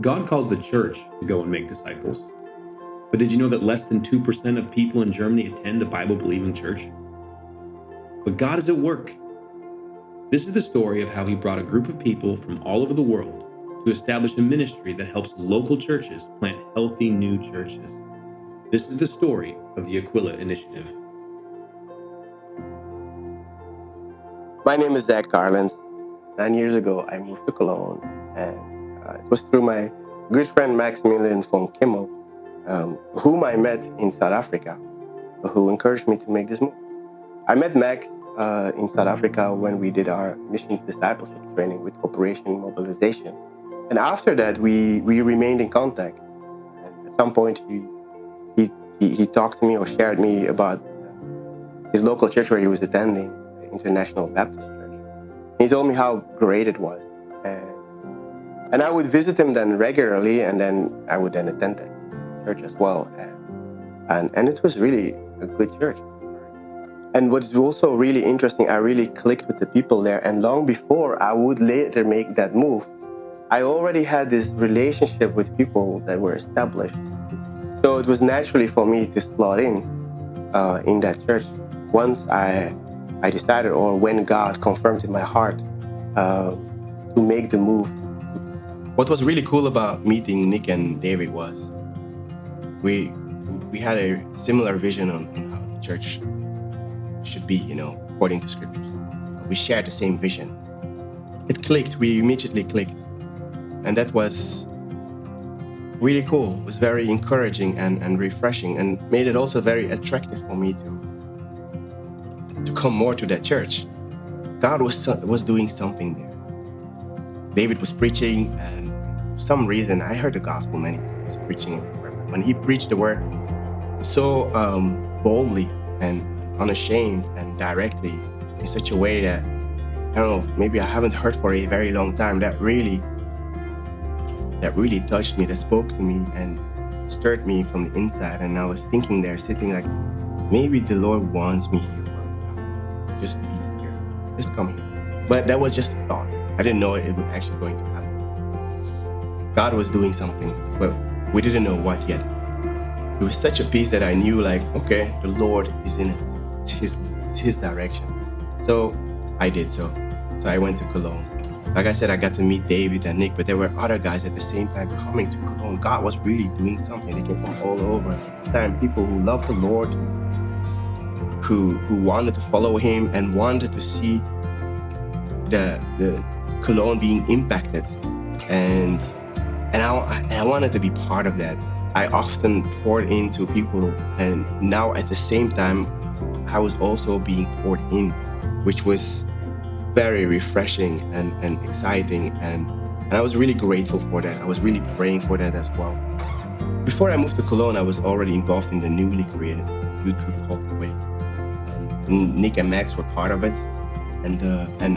God calls the church to go and make disciples. But did you know that less than 2% of people in Germany attend a Bible-believing church? But God is at work. This is the story of how he brought a group of people from all over the world to establish a ministry that helps local churches plant healthy new churches. This is the story of the Aquila Initiative. My name is Zack. 9 years ago, I moved to Cologne, and it was through my good friend Maximilian von Kimmel, whom I met in South Africa, who encouraged me to make this move. I met Max in South Africa when we did our missions discipleship training with Operation Mobilization. And after that, we remained in contact. And at some point, he talked to me or shared me about his local church where he was attending, the International Baptist Church. He told me how great it was. And I would visit him then regularly, and then I would then attend that church as well. And it was really a good church. And what's also really interesting, I really clicked with the people there. And long before I would later make that move, I already had this relationship with people that were established. So it was naturally for me to slot in that church once I decided, or when God confirmed in my heart to make the move. What was really cool about meeting Nick and David was we had a similar vision on how the church should be, according to scriptures. We shared the same vision. It clicked. We immediately clicked. And that was really cool. It was very encouraging and refreshing, and made it also very attractive for me to come more to that church. God was doing something there. David was preaching, and for some reason I heard the gospel many times preaching. When he preached the word so boldly and unashamed and directly, in such a way that, I don't know, maybe I haven't heard for a very long time, that really touched me, that spoke to me and stirred me from the inside. And I was thinking there, sitting like, maybe the Lord wants me here, just to be here, just come here. But that was just a thought. I didn't know it was actually going to happen. God was doing something, but we didn't know what yet. It was such a peace that I knew, like, okay, the Lord is in it. It's his direction. So I did so. So I went to Cologne. Like I said, I got to meet David and Nick, but there were other guys at the same time coming to Cologne. God was really doing something. They came from all over. At the time, people who loved the Lord, who wanted to follow him and wanted to see the Cologne being impacted. And I wanted to be part of that. I often poured into people, and now at the same time, I was also being poured in, which was very refreshing and exciting. And I was really grateful for that. I was really praying for that as well. Before I moved to Cologne, I was already involved in the newly created youth group called Awake. Nick and Max were part of it. And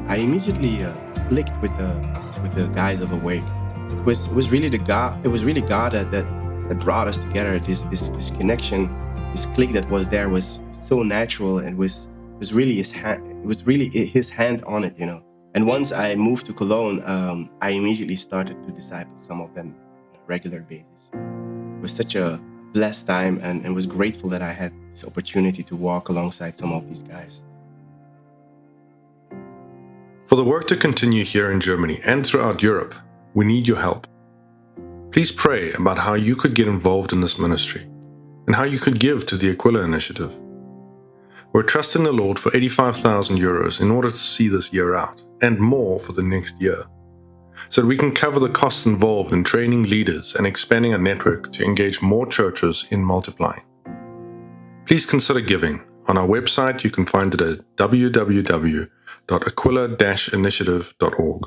I immediately clicked with the guys of Awake. It was really God that brought us together. This connection, this click that was there was so natural, and was really his hand. It was really his hand on it, And once I moved to Cologne, I immediately started to disciple some of them on a regular basis. It was such a blessed time, and was grateful that I had this opportunity to walk alongside some of these guys. For the work to continue here in Germany and throughout Europe, we need your help. Please pray about how you could get involved in this ministry and how you could give to the Aquila Initiative. We're trusting the Lord for 85,000 euros in order to see this year out, and more for the next year, so that we can cover the costs involved in training leaders and expanding our network to engage more churches in multiplying. Please consider giving. On our website, you can find it at www.aquila-initiative.org.